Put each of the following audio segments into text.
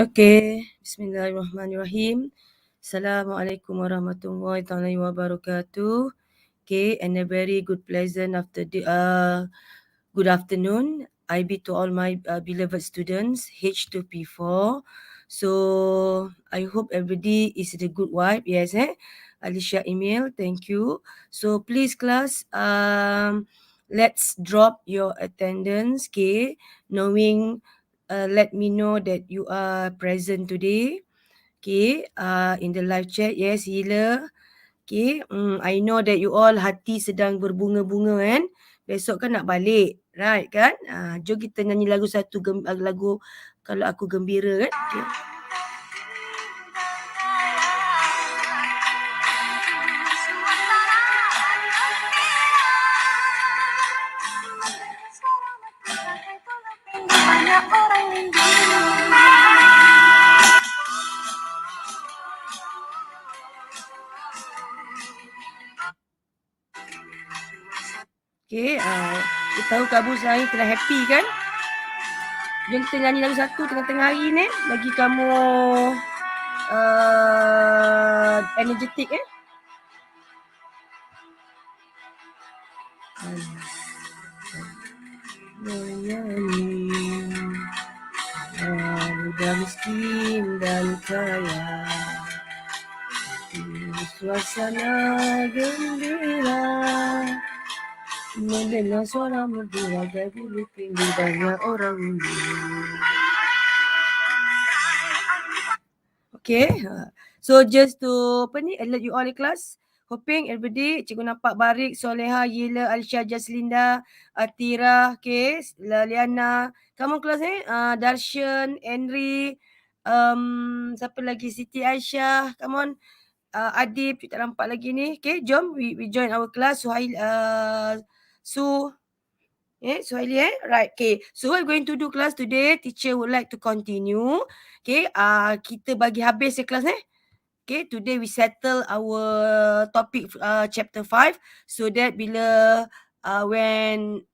Okay, Bismillahirrahmanirrahim. Assalamualaikum warahmatullahi wabarakatuh. Okay, and a very good pleasant good afternoon. I be to all my beloved students, H2P4. So I hope everybody is the good wife. Yes, Alicia email, thank you. So please class, let's drop your attendance, okay, knowing let me know that you are present today. Okay, in the live chat, yes, Hila. Okay, I know that you all hati sedang berbunga-bunga kan. Besok kan nak balik, right kan? Jom kita nyanyi lagu satu, lagu kalau aku gembira kan. Okay. Okay, kita tahu kamu sekarang tengah happy kan? Jom kita nyanyi lagu satu tengah-tengah hari ni. Bagi kamu energetik muda miskin dan kaya, suasana gembira, mendengar suara merdu bagai bulu tinggi banyak orang undi. Okay, so just to alert you all in class. Hoping everybody, cikgu nampak Barik, Soleha, Yila, Alisha, Jaslinda, Atira, okay, Liana. Come on class Darshan, Henry, siapa lagi? Siti Aisyah, come on. Adib, tak nampak lagi ni. Okay, jom we join our class. Suhail, Suhaili, right, okay. So what we're going to do class today, teacher would like to continue. Okay, kita bagi habis kelas Okay, today we settle our topic chapter 5 so that bila when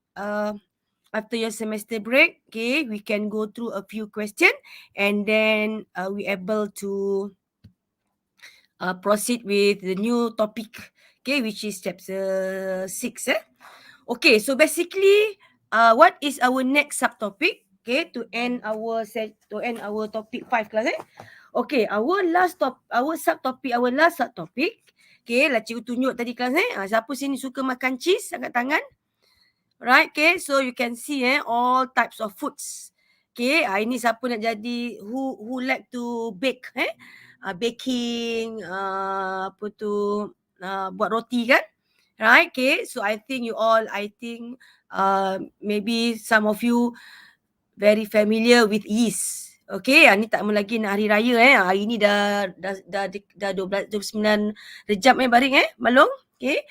after your semester break, okay, we can go through a few questions and then we able to proceed with the new topic, okay, which is chapter 6. Okay, so basically, what is our next subtopic? Okay, to end our topic 5 class. Okay, our last subtopic. Okay, lah cikgu tunjuk tadi kelas siapa sini suka makan cheese? Angkat tangan. Right, okay, so you can see all types of foods. Okay, ini siapa nak jadi who like to bake baking buat roti kan? Right, okay, so I think maybe some of you very familiar with yeast. Okay, ni tak lama lagi nak hari raya hari ni dah 29 Rejab Baring Malung. Okay,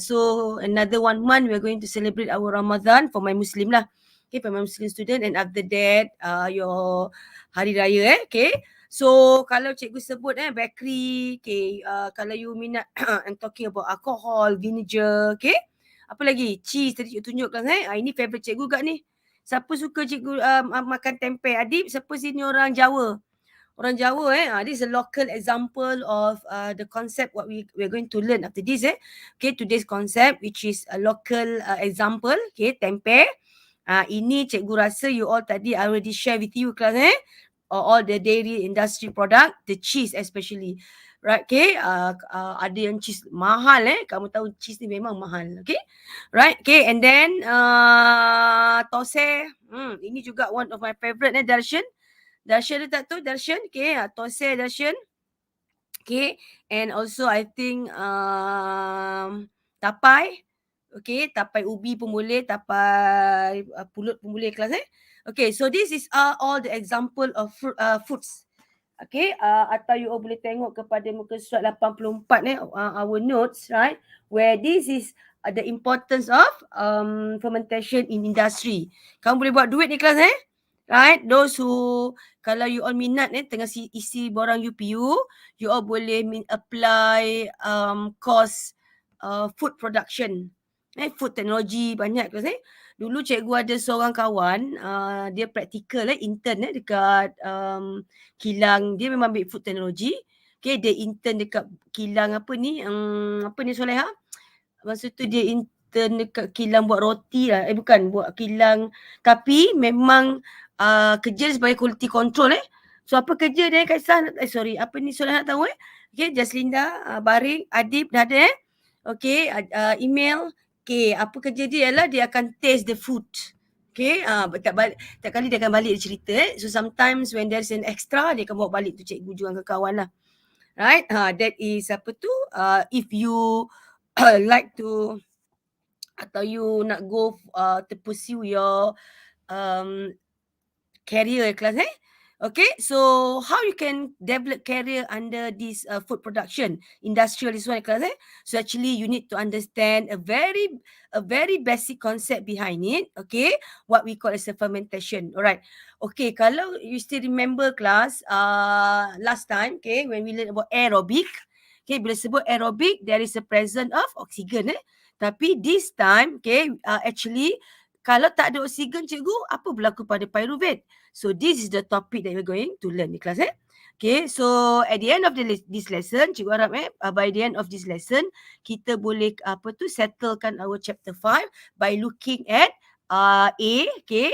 so another 1 month we are going to celebrate our Ramadan for my Muslim lah. Okay, for my Muslim student, and after that your hari raya okay. So kalau cikgu sebut bakery, okay, kalau you minat I'm talking about alcohol, vinegar, okay. Apa lagi? Cheese tadi cikgu tunjuk kelas ini favorite cikgu kat ni. Siapa suka cikgu makan tempe? Adib, siapa sini orang Jawa? Orang Jawa this is a local example of the concept what we're going to learn after this Okay, today's concept which is a local example, okay, tempe. Ini cikgu rasa you all tadi I already share with you class all the dairy industry product, the cheese especially. Right, okay, ada yang cheese mahal kamu tahu cheese ni memang mahal, okay. Right, okay, and then tose, ini juga one of my favorite Darshan ada tak tu Darshan, okay, tose Darshan, okay, and also I think tapai, okay, tapai ubi pun boleh, tapai pulut pun boleh kelas Okay, so this is all the example of foods. Okay, atau you all boleh tengok kepada muka surat 84 our notes, right, where this is the importance of fermentation in industry. Kamu boleh buat duit ni kelas right, those who kalau you all minat tengah isi borang UPU, you all boleh apply course food production, food technology banyak kelas Dulu cikgu ada seorang kawan, dia praktikal intern dekat kilang. Dia memang ambil food technology. Okay, dia intern dekat kilang apa ni Soleha? Masa tu dia intern dekat kilang buat roti lah. Bukan, buat kilang. Tapi memang kerja sebagai quality control So apa kerja dia Kaisar? Apa ni Soleha nak tahu Okay, Jaslinda, Baring, Adib dah ada Okay, email. Okay, apa kerja dia ialah dia akan taste the food. Okay, tak kali dia akan balik dia cerita So sometimes when there's an extra, dia akan bawa balik tu cikgu juga ke kawan lah. Right, that is apa tu, if you like to atau you nak go to pursue your career class Okay, so how you can develop career under this food production industrial this one class So actually you need to understand a very basic concept behind it. Okay, what we call as a fermentation. Alright. Okay, kalau you still remember class last time, okay, when we learn about aerobic. Okay, bila sebut aerobic, there is a presence of oxygen Tapi this time, okay, actually kalau tak ada oksigen cikgu, apa berlaku pada pyruvate? So this is the topic that we're going to learn in class Okay, so at the end of this lesson, cikgu harap by the end of this lesson, kita boleh settlekan our chapter 5 by looking at okay,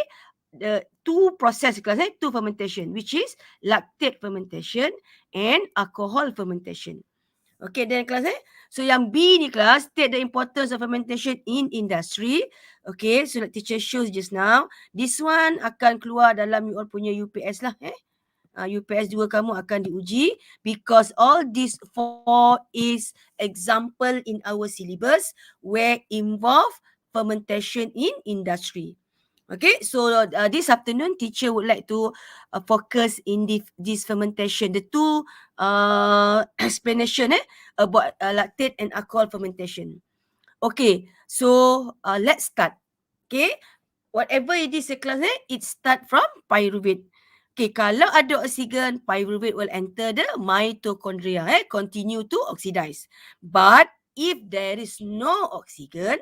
the two process class two fermentation, which is lactate fermentation and alcohol fermentation. Okay, then kelas So yang B ni kelas, state the importance of fermentation in industry. Okay, so like teacher shows just now. This one akan keluar dalam you all punya UPS lah UPS 2 kamu akan diuji because all these 4 is example in our syllabus where involve fermentation in industry. Okay, so this afternoon, teacher would like to focus in this fermentation, the two explanation about lactate and alcohol fermentation. Okay, so let's start. Okay, whatever it is class it start from pyruvate. Okay, kalau ada oksigen, pyruvate will enter the mitochondria, continue to oxidize. But if there is no oxygen,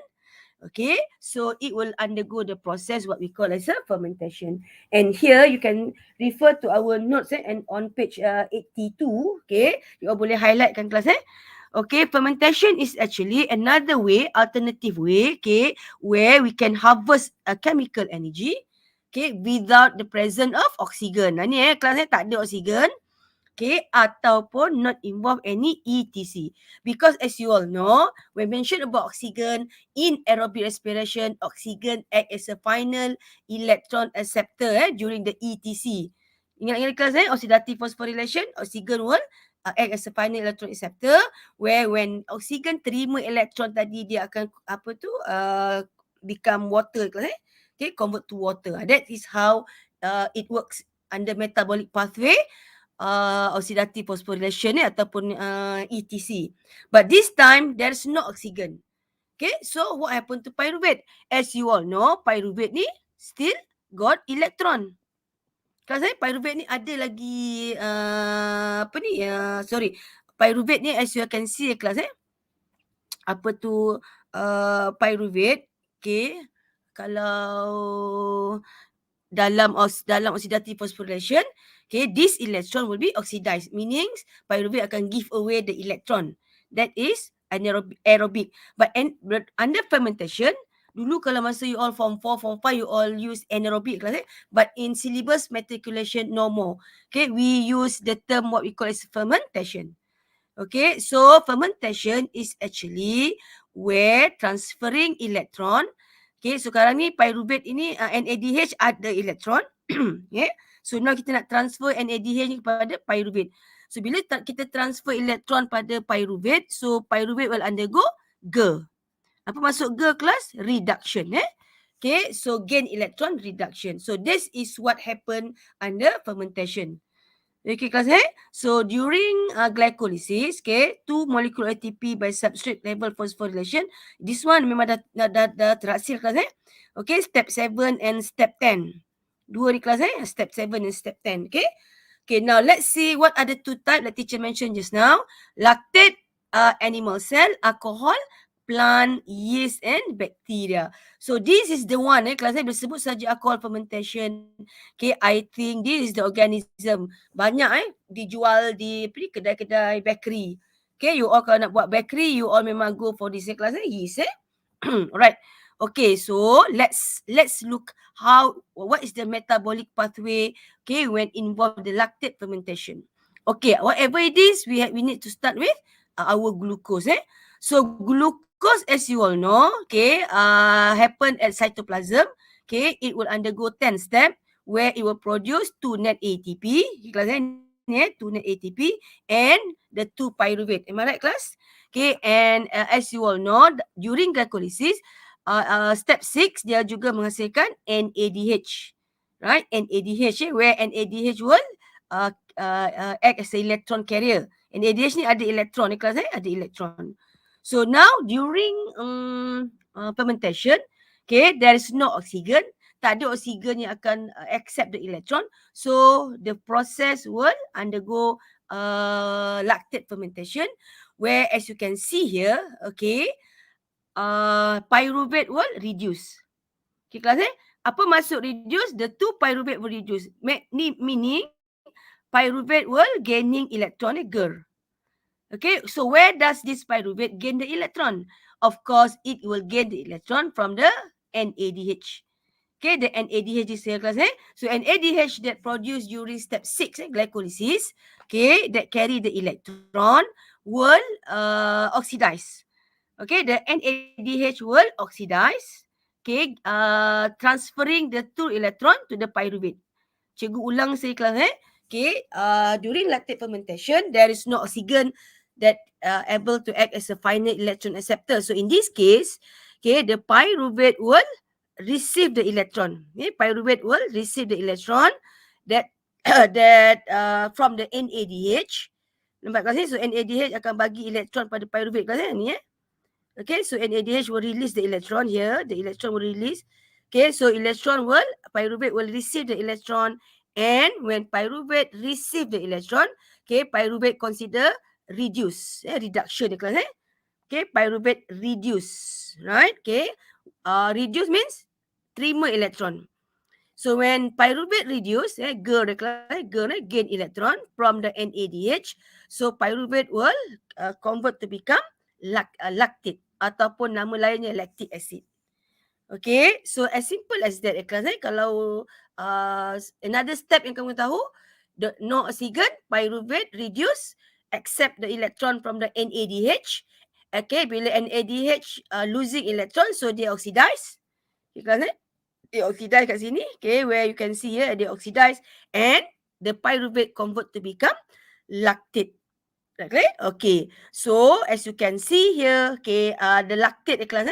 okay, so it will undergo the process what we call as a fermentation. And here you can refer to our notes and on page 82, okay, you all boleh highlight kan kelas Okay, fermentation is actually another way, alternative way, okay, where we can harvest a chemical energy, okay, without the presence of oxygen. Ni kelas tak ada oksigen, okay, ataupun not involve any ETC. Because as you all know, when mentioned about oxygen, in aerobic respiration, oxygen act as a final electron acceptor during the ETC. Ingat kelas oxidative phosphorylation, oxygen will act as a final electron acceptor, where when oxygen terima elektron tadi, dia akan become water kelas okay, convert to water. That is how it works under metabolic pathway, oxidative phosphorylation ataupun ETC. But this time, there's no oxygen. Okay, so what happened to pyruvate? As you all know, pyruvate ni still got electron. Kalau saya pyruvate ni ada lagi pyruvate ni as you can see kelas pyruvate, okay, kalau dalam oxidative phosphorylation, okay, this electron will be oxidized, meaning pyruvate akan give away the electron. That is anaerobic. But under fermentation, dulu kalau masa you all form 4, form 5, you all use anaerobic class but in syllabus matriculation no more. Okay, we use the term what we call as fermentation. Okay, so fermentation is actually where transferring electron. Okay, so sekarang ni pyruvate ini NADH ada elektron. Okay, so now kita nak transfer NADH ni kepada pyruvate. So bila kita transfer elektron pada pyruvate, so pyruvate will undergo G. Apa maksud G class? Reduction. Okay, so gain electron reduction. So this is what happen under fermentation. Okay, kelas So during glycolysis, okay, 2 molecule ATP by substrate level phosphorylation. This one memang dah terhasil kelas Okay, step 7 and step 10. Dua ni kelas step 7 and step 10. Okay. Okay, now let's see what are the two types that teacher mentioned just now. Lactate animal cell, alcohol plant, yeast and bacteria. So this is the one kelas saya disebut saja alcohol fermentation. Okay, I think this is the organism. Banyak dijual di kedai-kedai bakery. Okay, you all kalau nak buat bakery, you all memang go for this kelas yeast Alright. Okay, so let's look what is the metabolic pathway when involve the lactate fermentation. Okay, whatever it is, we need to start with our glucose. So glucose, as you all know, happen at cytoplasm. Okay, it will undergo 10 step where it will produce 2 net ATP. Kelas 2 net ATP and the 2 pyruvate. Am I right, class? Okay, and as you all know, during glycolysis, step 6 dia juga menghasilkan NADH, right? NADH where NADH will act as an electron carrier. NADH ni ada elektron, kelas ada elektron. So now during fermentation, there is no oxygen. Tak ada oksigen yang akan accept the electron. So the process will undergo lactate fermentation, where as you can see here, pyruvate will reduce. Okay, kelas apa maksud reduce? The 2 pyruvate will reduce. Meaning pyruvate will gaining electron, GER. Okay, so where does this pyruvate gain the electron? Of course, it will gain the electron from the NADH. Okay, the NADH is here, class. So NADH that produced during step 6, glycolysis, that carry the electron will oxidize. Okay, the NADH will oxidize, transferring the 2 electron to the pyruvate. Cikgu ulang sekali, kelas. During lactate fermentation, there is no oxygen that able to act as a final electron acceptor. So in this case, the pyruvate will receive the electron. Pyruvate will receive the electron that from the NADH. Nampak kelas ni? So NADH akan bagi elektron pada pyruvate, kelas ni. Okay, so NADH will release the electron here. The electron will release. Okay, so pyruvate will receive the electron, and when pyruvate receive the electron, pyruvate consider reduce. Reduction, kelas. Okay, pyruvate reduce, right? Reduce means terima electron. So when pyruvate reduce, GER gain electron from the NADH. So pyruvate will convert to become lactate ataupun nama lainnya lactic acid. Okay, so as simple as that, kelas. Kalau another step yang kamu tahu, the no oxygen, pyruvate reduce, accept the electron from the NADH. Okay, bila NADH losing electron, so they oxidize. Okay, kelas. They oxidize kat sini, where you can see here, they oxidize and the pyruvate convert to become lactate. Okay, so as you can see here, the lactate, class.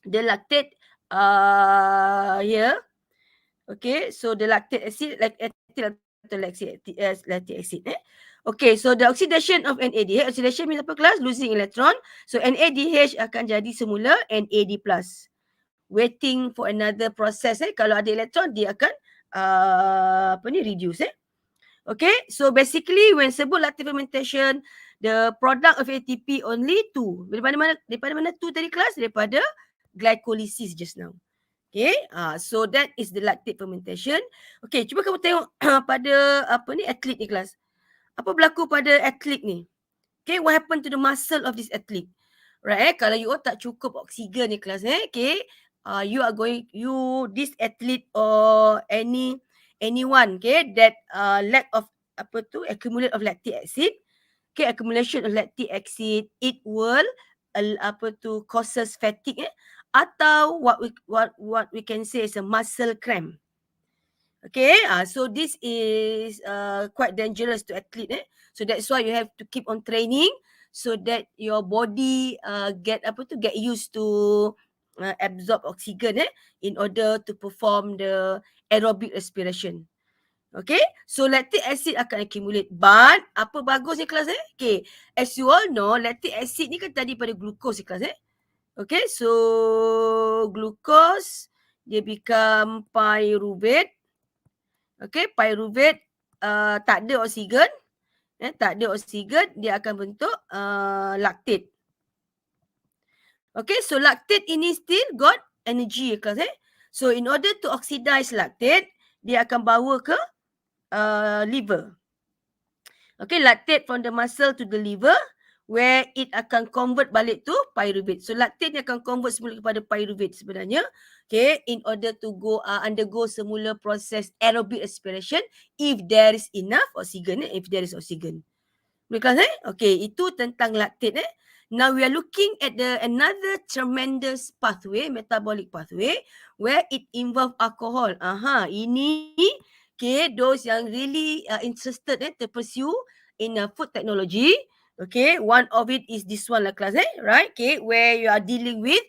The lactate here. Okay, so the lactate acid, like lactic acid. Okay, so the oxidation of NADH, oxidation means apa, kelas? Losing electron. So NADH akan jadi semula NAD+. Waiting for another process. Kalau ada elektron, dia akan reduce. Okay, so basically when sebut lactate fermentation, the product of ATP only 2. Daripada mana 2 tadi, kelas? Daripada glycolysis just now. Okay, so that is the lactate fermentation. Okay, cuba kamu tengok pada atlet ni, kelas. Apa berlaku pada atlet ni? Okay, what happened to the muscle of this athlete? Right, kalau you tak cukup oksigen ni, kelas. This athlete or anyone, that lack of accumulate of lactic acid, accumulation of lactic acid, it will causes fatigue, atau what we can say is a muscle cramp. Okay, so this is quite dangerous to athlete. So that's why you have to keep on training so that your body get used to absorb oxygen in order to perform the aerobic respiration. Okay, so lactic acid akan accumulate. But apa bagusnya, kelas? Okay, as you all know, lactic acid ni kan tadi pada glucose, kelas. Okay, so glucose dia become pyruvate. Okay, pyruvate tak ada oksigen. Tak ada oksigen, dia akan bentuk lactate. Okay, so lactate ini still got energy kelas So in order to oxidize lactate, dia akan bawa ke liver. Okay, lactate from the muscle to the liver where it akan convert balik to pyruvate. So lactate ni akan convert semula kepada pyruvate sebenarnya. Okay, in order to go undergo semula proses aerobic respiration if there is enough oxygen, if there is oxygen. Because okay, itu tentang lactate Now we are looking at another tremendous pathway, metabolic pathway, where it involve alcohol. Ini okay, those yang really interested to pursue in food technology. Okay, one of it is this one lah class right? Okay, where you are dealing with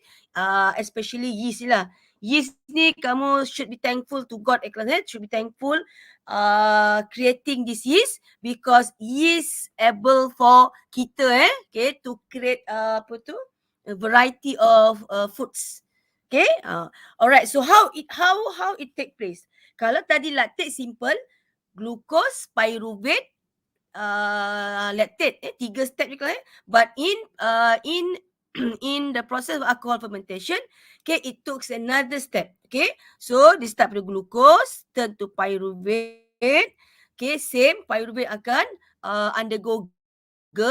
especially yeast lah. Yeast ni kamu should be thankful to God class should be thankful creating this yeast because yeast able for kita okay to create apa tu a variety of foods. Okay, alright. So how it take place? Kalau tadi lactate simple, glucose, pyruvate, lactate, 3 step je But in in the process of alcohol fermentation, okay, it took another step. Okay, so this start from glucose turn to pyruvate. Okay, same pyruvate akan undergo G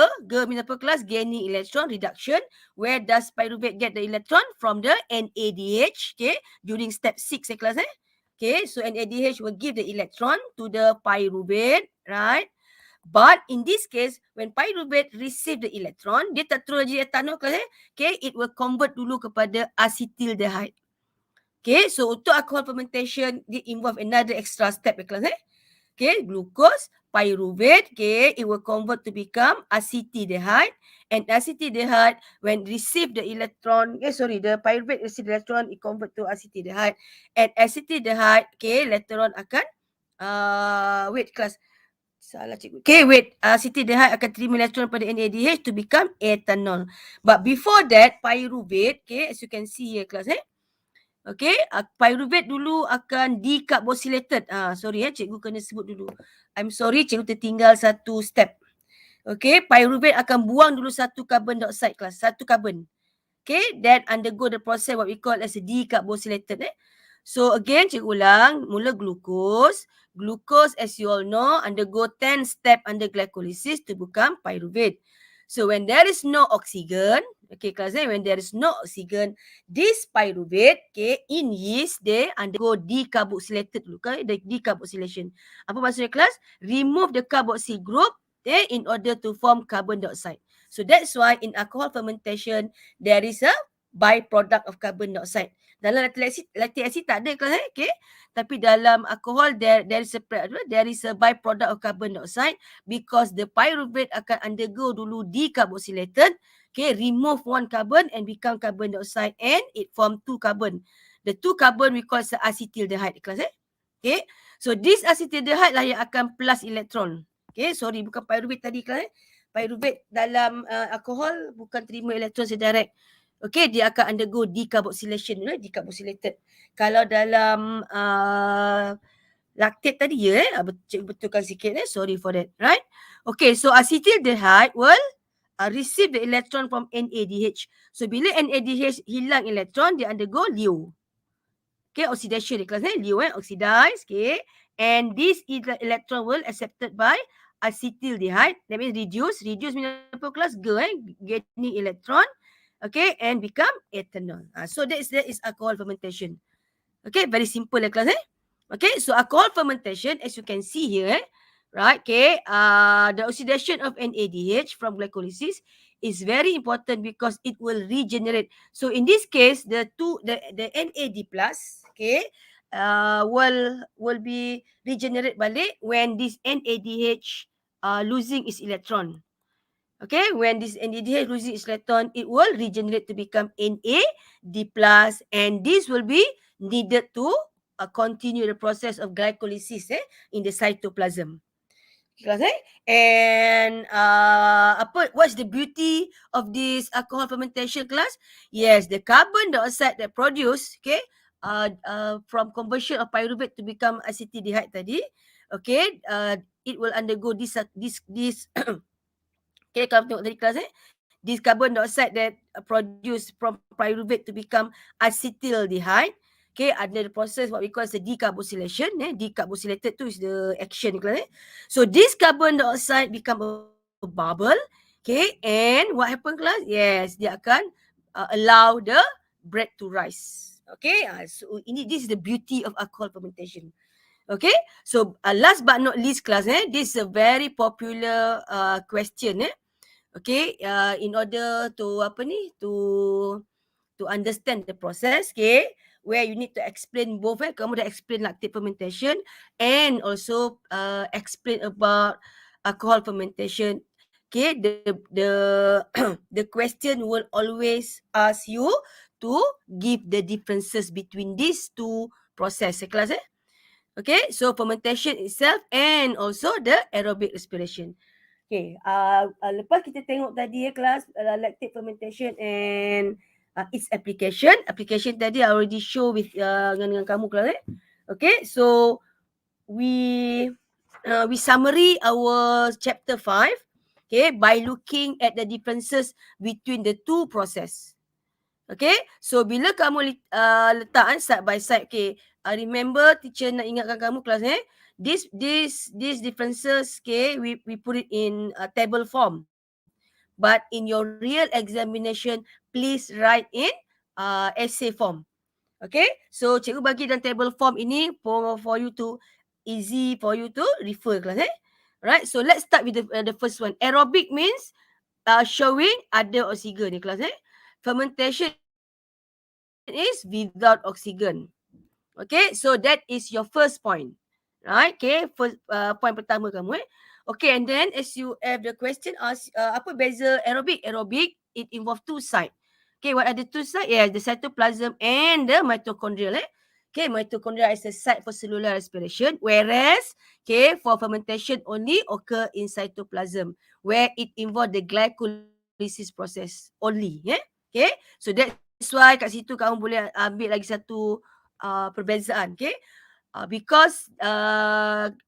means apa kelas? Gaining electron reduction. Where does pyruvate get the electron? From the NADH. Okay, during step 6 class Okay, so NADH will give the electron to the pyruvate, right? But in this case, when pyruvate receive the electron, dia tak terus jadi etanol kelas Okay, it will convert dulu kepada acetaldehyde. Okay, so untuk alcohol fermentation, dia involve another extra step kelas Okay, glucose, pyruvate, okay, it will convert to become acetaldehyde. And acetaldehyde, when receive the electron, the pyruvate receive the electron, it convert to acetaldehyde. And acetaldehyde, okay, later on akan, class. Salah cikgu. Okay, acetaldehyde akan terima elektron pada NADH to become ethanol. But before that, pyruvate, okay, as you can see here class Okay, pyruvate dulu akan decarboxylated. Sorry cikgu kena sebut dulu. I'm sorry, cikgu tertinggal satu step. Okay, pyruvate akan buang dulu satu carbon dioxide kelas, satu carbon. Okay, then undergo the process what we call as a decarboxylated. So again, cikgu ulang, mula glucose. Glucose, as you all know, undergo 10 step under glycolysis to become pyruvate. So when there is no oxygen, okay, class, when there is no oxygen, this pyruvate, okay, in yeast, they undergo decarboxylated dulu, okay, the decarboxylation. Apa maksudnya, class? Remove the carboxyl group, okay, in order to form carbon dioxide. So that's why in alcohol fermentation, there is a byproduct of carbon dioxide. Dalam lactic acid tak ada kelas okay? Tapi dalam alcohol there is a byproduct of carbon dioxide because the pyruvate akan undergo dulu decarboxylated, okay, remove one carbon and become carbon dioxide and it form two carbon. The two carbon we call acetaldehyde kelas okay? So this acetaldehyde lah yang akan plus elektron. Okay, sorry bukan pyruvate tadi kelas Pyruvate dalam alcohol bukan terima elektron sedirect. Okay, dia akan undergo decarboxylation, decarboxylated. Kalau dalam lactate tadi cikgu betulkan sikit sorry for that, right? Okay, so acetaldehyde will receive the electron from NADH. So bila NADH hilang elektron, dia undergo LEO. Okay, oxidation di kelas LEO oxidize, okay. And this electron will accepted by acetaldehyde. That means reduce means apa kelas? Gaining electron. Okay, and become ethanol. So that is alcohol fermentation. Okay, very simple class Okay, so alcohol fermentation, as you can see here, right? Okay, the oxidation of NADH from glycolysis is very important because it will regenerate. So in this case, the NAD plus, okay, will be regenerate balik when this NADH losing its electron. Okay, when this NADH losing its electron, it will regenerate to become NAD+, and this will be needed to continue the process of glycolysis in the cytoplasm. And what's the beauty of this alcohol fermentation class? Yes, the carbon dioxide that produced, okay, from conversion of pyruvate to become acetaldehyde tadi, okay, it will undergo this okay, kalau tengok tadi kelas this carbon dioxide that produced from pyruvate to become acetaldehyde. Okay, under the process what we call as the decarbosylation. Decarbosylated tu is the action. So this carbon dioxide become a bubble. Okay, and what happen class? Yes, dia akan allow the bread to rise. Okay, so this is the beauty of alcohol fermentation. Okay, so last but not least class, this is a very popular question. Okay, in order to to understand the process, okay, where you need to explain both. Kamu dah explain lactate fermentation and also explain about alcohol fermentation. Okay, the the question will always ask you to give the differences between these two process. Class. Okay, so fermentation itself and also the aerobic respiration. Okay, lepas kita tengok tadi kelas lactate fermentation and its application. Application tadi I already show with dengan kamu kelas. Okay, so we summary our chapter 5. Okay, by looking at the differences between the two process. Okay, so bila kamu letak side by side, okay, remember teacher nak ingatkan kamu kelas these differences, okay, we put it in a table form. But in your real examination, please write in essay form. Okay, so cikgu bagi dalam table form ini for you to easy for you to refer kelas. Right, so let's start with the first one. Aerobic means showing ada oksigen ni kelas. Fermentation is without oksigen. Okay, so that is your first point. Right, okay, first point pertama kamu. Okay, and then as you have the question ask, apa beza aerobic? Aerobic, it involve two sides. Okay, what are the two sides? Yeah, the cytoplasm and the mitochondrial. Okay, mitochondria is a site for cellular respiration, whereas, okay, for fermentation only occur in cytoplasm, where it involve the glycolysis process only. Okay, so that's why kat situ kamu boleh ambil lagi satu perbezaan. Okay, because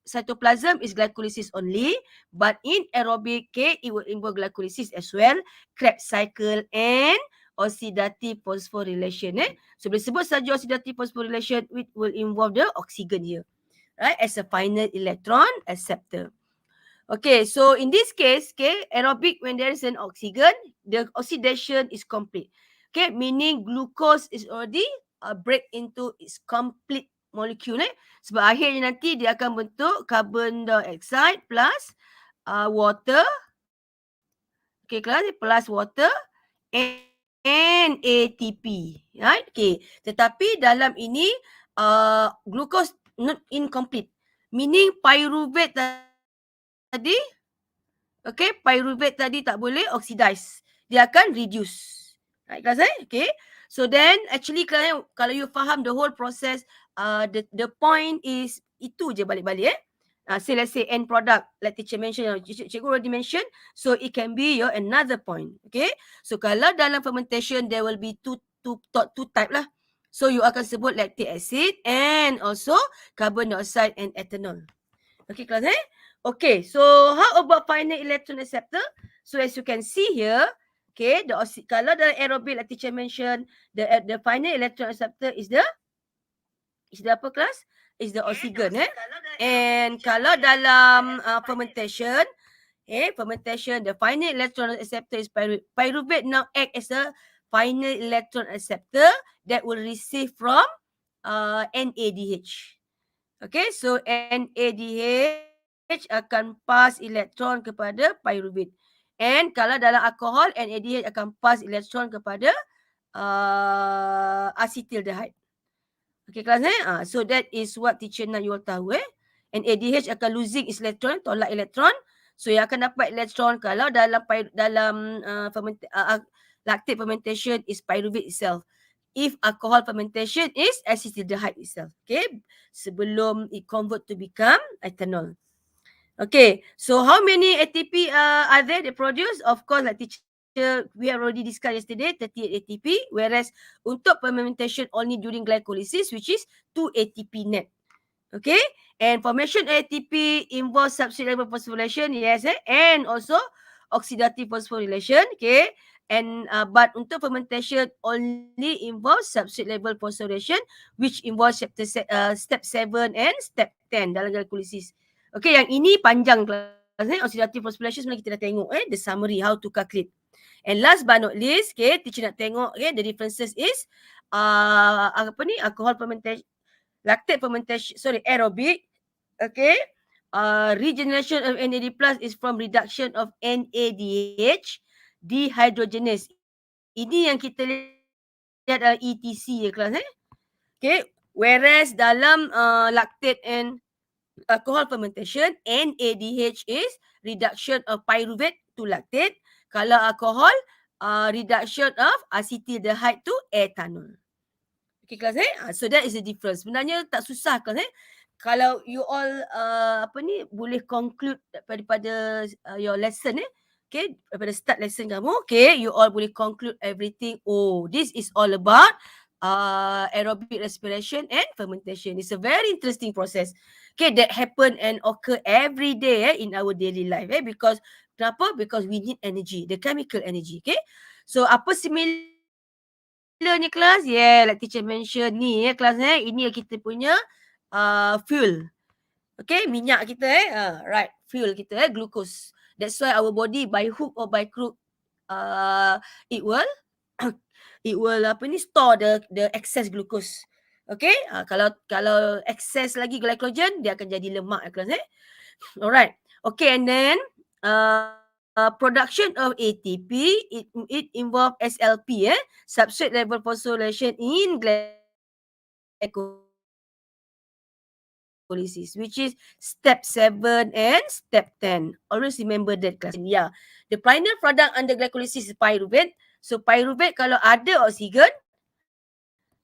cytoplasm is glycolysis only, but in aerobic, okay, it will involve glycolysis as well, Krebs cycle and oxidative phosphorylation. So bila sebut saja oxidative phosphorylation, it will involve the oxygen here, right, as a final electron acceptor. Okay, so in this case, okay, aerobic, when there is an oxygen, the oxidation is complete. Okay, meaning glucose is already break into its complete molecule. Sebab akhirnya nanti dia akan bentuk carbon dioxide plus water. Okay, kelas plus water and ATP. Right? Okay, tetapi dalam ini glucose not incomplete. Meaning pyruvate tadi, okay, pyruvate tadi tak boleh oxidize. Dia akan reduce. Right, class? Okay. So then actually kalau you faham the whole process, the point is itu je balik-balik. Say let's say end product, like teacher mentioned, cikgu already mentioned, so it can be your another point. Okay. So kalau dalam fermentation there will be two type lah. So you akan sebut lactic acid and also carbon dioxide and ethanol. Okay, class. Okay, so how about final electron acceptor? So as you can see here, okay, kalau the aerobic like teacher mentioned, the final electron acceptor is the apa class? Is the oxygen. And kalau dalam fermentation, the final electron acceptor is pyruvate. Pyruvate now act as a final electron acceptor that will receive from NADH. Okay, so NADH akan pass elektron kepada pyruvate. And kalau dalam alkohol, NADH akan pass elektron kepada acetaldehyde. Okay, kelas so that is what teacher nak you all tahu. NADH akan losing its electron, tolak elektron. So yang akan dapat elektron kalau dalam lactate fermentation is pyruvate itself. If alcohol fermentation is acetaldehyde itself. Okay, sebelum it convert to become ethanol. Okay, so how many ATP are there they produce? Of course, like teacher, we have already discussed yesterday, 38 ATP. Whereas untuk fermentation only during glycolysis, which is 2 ATP net. Okay, and formation ATP involves substrate level phosphorylation, yes, and also oxidative phosphorylation. Okay. And but untuk fermentation only involves substrate level phosphorylation, which involves step 7 and step 10 dalam glycolysis. Okay, yang ini panjang kelas. Oxidative phosphorylation sebenarnya kita dah tengok the summary how to calculate. And last but not least, okay, teacher nak tengok the differences is alcohol fermentation, lactate fermentation, aerobic. Okay. Regeneration of NAD plus is from reduction of NADH dehydrogenase. Ini yang kita lihat adalah ETC ya kelas. Okay. Whereas dalam lactate and alcohol fermentation, NADH is reduction of pyruvate to lactate. Kalau alcohol, reduction of acetaldehyde to ethanol. Okay kelas so that is the difference. Sebenarnya tak susah kelas kalau you all boleh conclude daripada your lesson okay, daripada start lesson kamu, okay, you all boleh conclude everything. Oh, this is all about aerobic respiration and fermentation. It's a very interesting process, okay, that happen and occur every day in our daily life because kenapa? Because we need energy, the chemical energy. Okay, so apa similarnya kelas? Yeah, like teacher mention ni kelas ini kita punya fuel. Okay, minyak kita right, fuel kita glucose. That's why our body by hook or by crook it will store the excess glucose. Okay, kalau excess lagi glycogen dia akan jadi lemak kelas Alright. Okay, and then production of ATP it involve SLP substrate level phosphorylation in glycolysis, which is step 7 and step 10. Always remember that class. Yeah, the final product under glycolysis is pyruvate. So pyruvate kalau ada oksigen,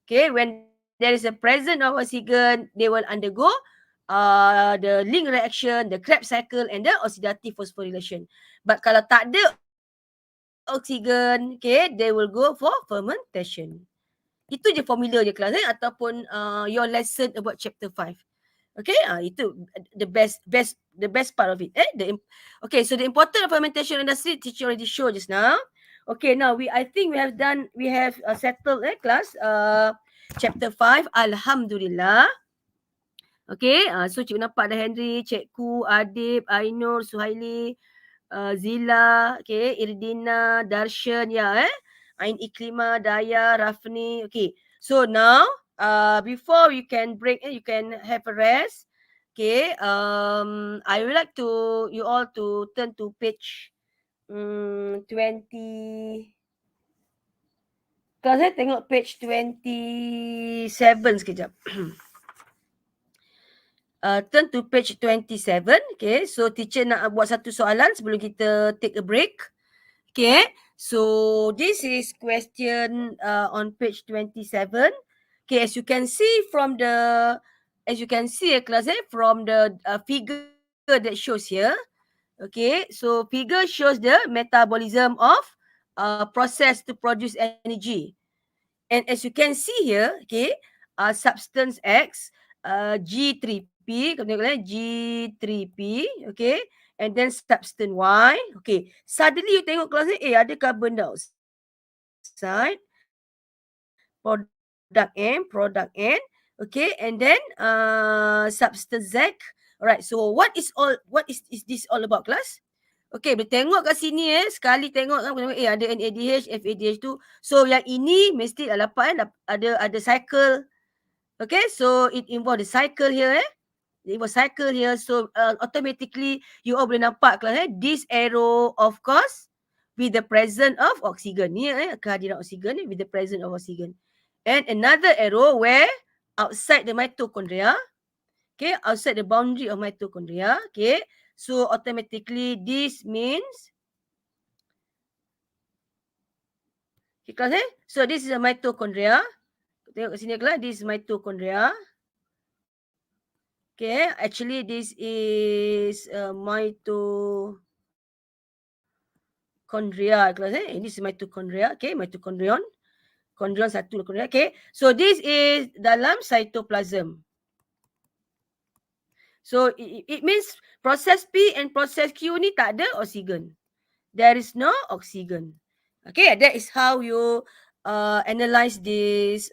okay, when there is a presence of oksigen, they will undergo the link reaction, the Krebs cycle and the oxidative phosphorylation. But kalau tak ada oksigen, okay, they will go for fermentation. Itu je formula je kelas ataupun your lesson about chapter 5. Okay, itu the best part of it. Okay, so the important of fermentation industry teacher already show just now. Okay, now I think we have settled class chapter 5. Alhamdulillah. Okay, so cikgu nampak ada Henry, Cikgu, Adib, Ainur, Suhaili, Zila, okay, Irdina, Darshan, Ain Iklima, Daya, Rafni. Okay, so now before you can break, you can have a rest. Okay, I would like you all to turn to page 20. Kalau saya tengok page 27 sekejap. Turn to page 27. Okay, so teacher nak buat satu soalan sebelum kita take a break. Okay, so this is question on page 27. Okay, as you can see from the class from the figure that shows here. Okay, so figure shows the metabolism of process to produce energy. And as you can see here, okay, substance X, G3P, G3P, okay, and then substance Y, okay. Suddenly you tengok kelas ada carbon dioxide, product N, okay, and then substance Z. Alright, so what is this all about class? Okay, boleh tengok kat sini sekali tengok ada NADH, FADH2. So yang ini mesti dapat ada cycle. Okay, so it involve the cycle here It involve cycle here. So automatically you all boleh nampak kelas this arrow of course with the presence of oxygen. Ni kehadiran oksigen with the presence of oxygen. And another arrow where outside the mitochondria. Okay, outside the boundary of mitochondria. Okay, so automatically this means okay, class so this is a mitochondria. Tengok kat sini kelas, this is mitochondria. Okay, actually this is mitochondria kelas this is mitochondria. Okay, mitochondrion. Chondrion satu mitochondria. Okay, so this is dalam cytoplasm. So it means proses P and proses Q ni tak ada oksigen. there is no oxygen. Okay, that is how you analyze this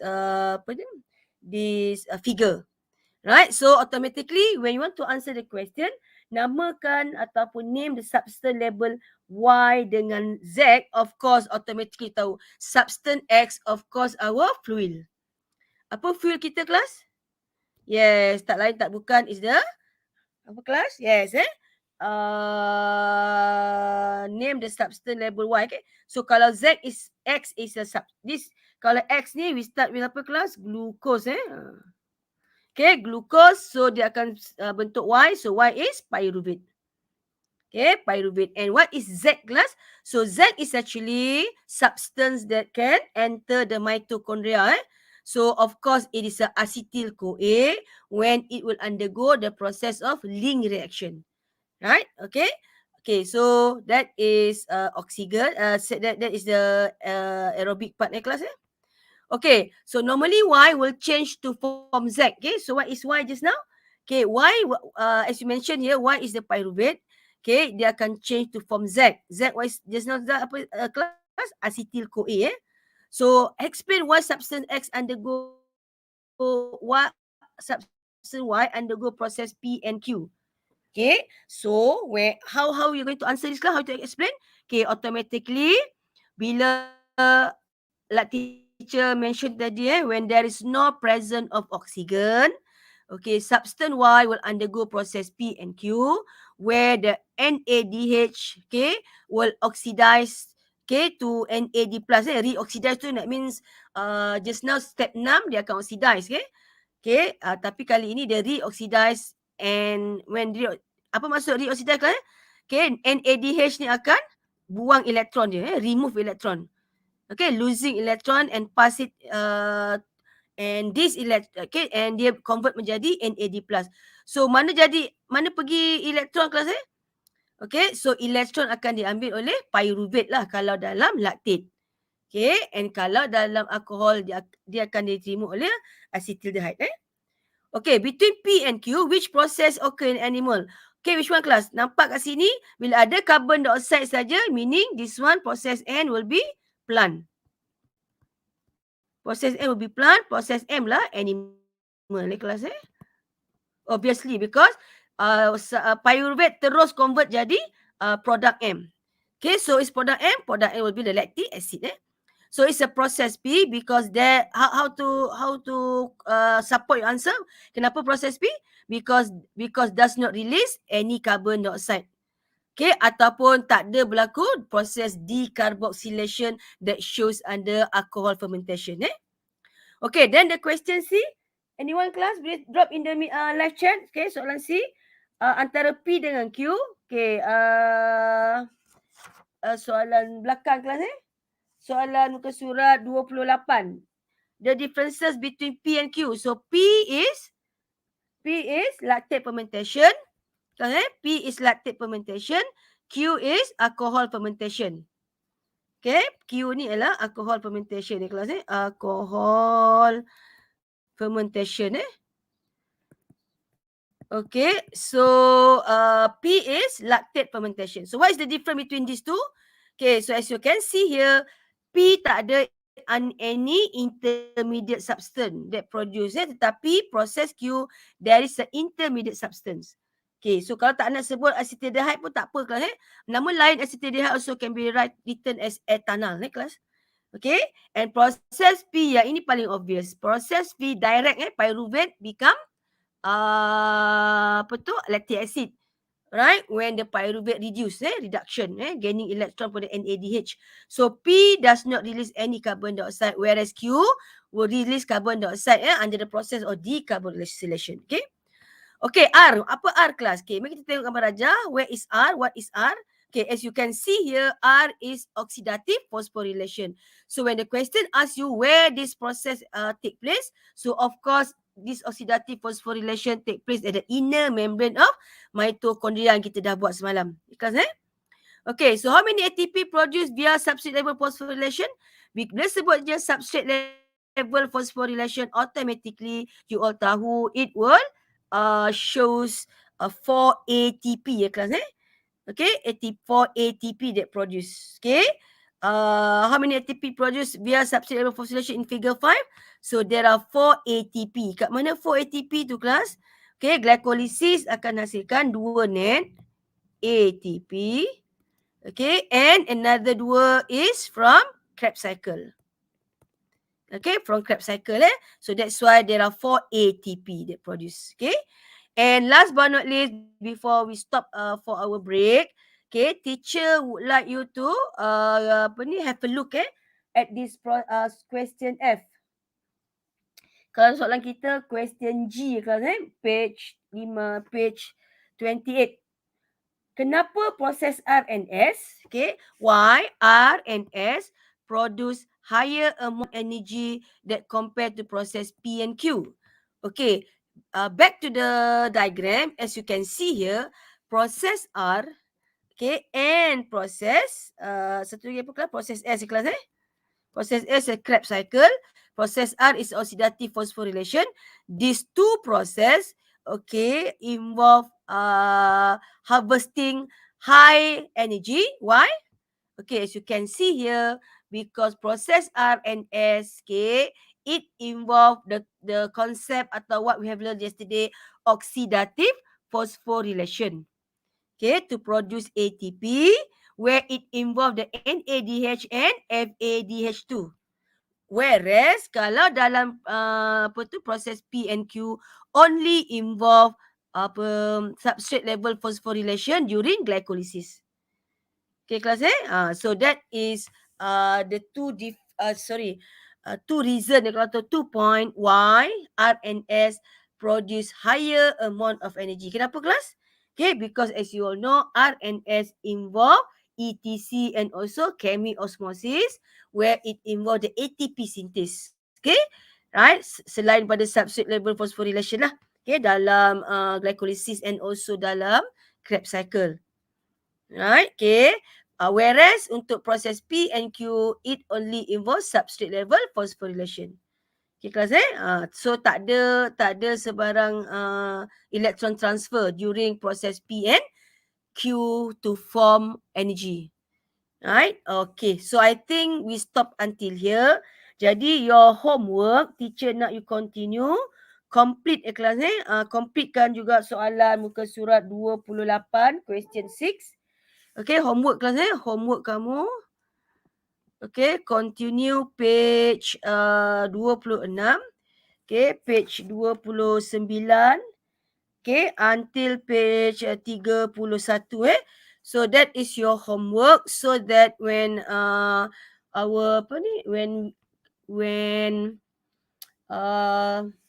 figure. Right? So automatically when you want to answer the question, namakan ataupun name the substance label Y dengan Z, of course automatically tahu substance X, of course our fuel. Apa fuel kita kelas? Yes, tak lain tak bukan is the apa kelas? Yes, name the substance label Y. Okay. So kalau Z is X is a this kalau X ni we start with apa kelas? Glucose. Okay, glucose. So dia akan bentuk Y. So Y is pyruvate. Okay, pyruvate. And what is Z class? So Z is actually substance that can enter the mitochondria. So of course it is a acetyl-CoA when it will undergo the process of link reaction. Right? Okay. Okay, so that is oxygen. That is the aerobic part class. Okay, so normally Y will change to form Z. Okay, so what is Y just now? Okay, Y, as you mentioned here, Y is the pyruvate. Okay, dia akan change to form Z. Z, what is just now apa class? Acetyl-CoA. So explain why substance X undergo substance Y undergo process P and Q. Okay, so how you going to answer this class? How to explain? Okay, automatically bila like teacher mentioned tadi when there is no presence of oxygen, okay, substance Y will undergo process P and Q where the NADH, okay, will oxidize, okay, to NAD plus. Reoxidize tu that means just now step 6 dia akan oxidize, okay. Okay, tapi kali ini dia reoxidize, and when apa maksud reoxidize kan? Okay, NADH ni akan buang elektron dia, remove elektron. Okay, losing electron and pass it and this okay, and dia convert menjadi NAD+. So mana pergi elektron kelas Okay, so elektron akan diambil oleh pyruvate lah kalau dalam lactate. Okay, and kalau dalam alkohol dia akan diterima oleh acetaldehyde. Okay, between P and Q, which process occur in animal? Okay, which one class? Nampak kat sini, bila ada carbon dioxide saja, meaning this one process N will be plant. Process N will be plant, process M lah animal kelas Obviously because pyruvate terus convert jadi product M. Okay, so it's product M will be the lactic acid. So it's a process P because there how to support your answer. Kenapa process P? Because does not release any carbon dioxide. Okay, ataupun tak ada berlaku proses decarboxylation that shows under alcohol fermentation. Okay, then the question C. Anyone class boleh drop in the live chat. Okay, soalan C. Antara P dengan Q. Okay, soalan belakang kelas Soalan muka surat 28. The differences between P and Q. So P is lactate fermentation. P is lactate fermentation. Q is alcohol fermentation. Okay, Q ni adalah alcohol fermentation kelas alcohol fermentation Okay, so P is lactate fermentation. So what is the difference between these two? Okay, so as you can see here, P tak ada any intermediate substance that produce tetapi proses Q there is an intermediate substance. Okay, so kalau tak nak sebut acetaldehyde pun tak apa kelas Nama lain acetaldehyde also can be written as ethanol kelas. Okay, and process P yang ini paling obvious. Process P direct pyruvate become lactic acid, right? When the pyruvate reduction, gaining electron for the NADH. So P does not release any carbon dioxide, whereas Q will release carbon dioxide under the process of decarboxylation. Okay. Okay, R. Apa R class? Okay, mari kita tengok gambar aja. Where is R? What is R? Okay, as you can see here, R is oxidative phosphorylation. So when the question asks you where this process take place, so of course, this oxidative phosphorylation take place at the inner membrane of mitochondria yang kita dah buat semalam. Ikhlas Okay, so how many ATP produced via substrate level phosphorylation? Bila sebut je substrate level phosphorylation, automatically you all tahu it will shows 4 ATP kelas Okay, 84 ATP that produce. Okay. How many ATP produced via substrate level phosphorylation in figure 5? So there are 4 ATP. Kat mana 4 ATP tu kelas? Okay, glycolysis akan hasilkan 2 net ATP. Okay, and another 2 is from Krebs cycle. Okay, from Krebs cycle. So that's why there are 4 ATP that produce. Okay. And last but not least, before we stop for our break, okay, teacher would like you to have a look at this question F. Kalau soalan kita question G kelas page 5, page 28. Kenapa proses R and S, okay, why R and S produce higher amount energy that compared to process P and Q? Okay, back to the diagram. As you can see here, process R, okay, and process satu lagi apa kelas? Process S kelas Process S is a Krebs cycle. Process R is oxidative phosphorylation. These two process, okay, involve harvesting high energy. Why? Okay, as you can see here, because process R and S, okay, it involve the concept atau what we have learned yesterday, oxidative phosphorylation. Okay, to produce ATP, where it involve the NADH and FADH2. Whereas kalau dalam proses P and Q only involve substrate level phosphorylation during glycolysis. Okay, kelas so that is the two reason, kalau 2 point why R and S produce higher amount of energy. Kenapa kelas? Okay, because as you all know, R and S involve ETC and also chemiosmosis, where it involve the ATP synthesis. Okay, right? Selain pada substrate level phosphorylation lah. Okay, dalam glycolysis and also dalam Krebs cycle. Right, okay. Whereas untuk proses P and Q, it only involves substrate level phosphorylation. Okay, kelas so tak ada sebarang electron transfer during proses P and Q to form energy. Right, okay. So I think we stop until here. Jadi your homework, teacher nak you continue. Complete kelas completekan juga soalan muka surat 28, question 6. Okay, homework kelas homework kamu. Okay, continue page 26. Okay, page 29. Okay, until page 31. So that is your homework, so that when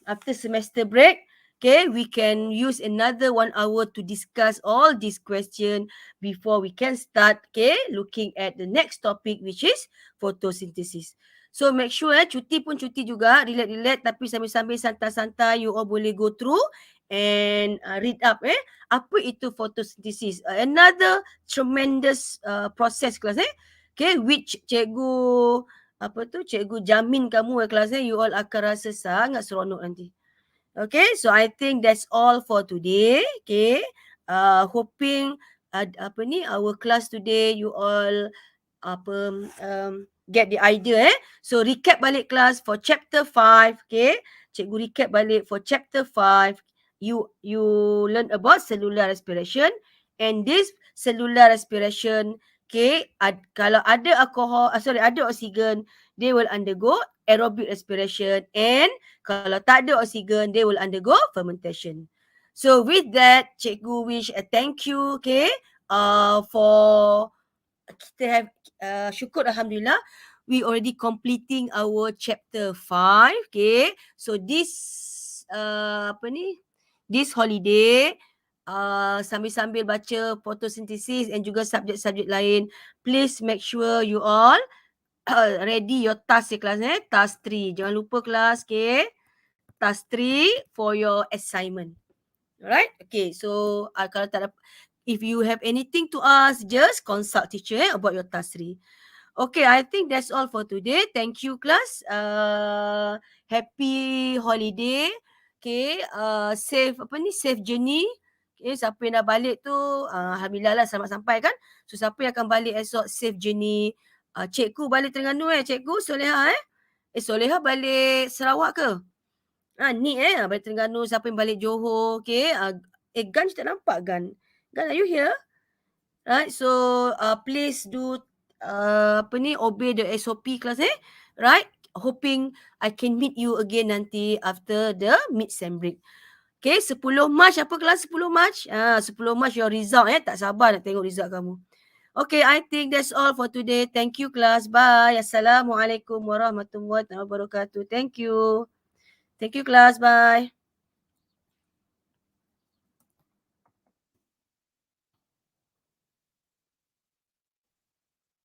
after semester break, okay, we can use another 1 hour to discuss all these questions before we can start, okay, looking at the next topic, which is photosynthesis. So make sure cuti pun cuti juga, relax tapi sambil-sambil santai-santai you all boleh go through and read up apa itu photosynthesis. Another tremendous process kelas okay, which cikgu jamin kamu kelas you all akan rasa sangat seronok nanti. Okay, so I think that's all for today. Okay, hoping our class today you all get the idea So recap balik class for chapter 5. Okay, cikgu recap balik for chapter 5. You learn about cellular respiration, and this cellular respiration, okay, kalau ada ada oksigen, they will undergo aerobic respiration, and kalau tak ada oksigen, they will undergo fermentation. So with that, cikgu wish a thank you, okay, for kita have syukur alhamdulillah we already completing our chapter 5. Okay, so this this holiday sambil-sambil baca photosynthesis and juga subjek-subjek lain, please make sure you all ready your task kelas task 3. Jangan lupa kelas, okay, task 3 for your assignment. Alright, okay, so kalau tak ada, if you have anything to ask, just consult teacher about your task 3. Okay, I think that's all for today. Thank you class. Happy holiday. Okay, safe journey. Okay, siapa yang dah balik tu, alhamdulillah lah selamat sampai kan. So siapa yang akan balik esok, safe journey. Cikgu balik Terengganu Cikgu Soleha Soleha balik Sarawak ke? Ni balik Terengganu, siapa yang balik Johor, okay. Gan tak nampak Gan. Gan, are you here? Right, so please do obey the SOP class right? Hoping I can meet you again nanti after the mid-sem break. Okay, 10 Mac apa kelas 10 Mac? 10 Mac your result tak sabar nak tengok result kamu. Okay, I think that's all for today. Thank you class. Bye. Assalamualaikum warahmatullahi wabarakatuh. Thank you. Thank you class. Bye.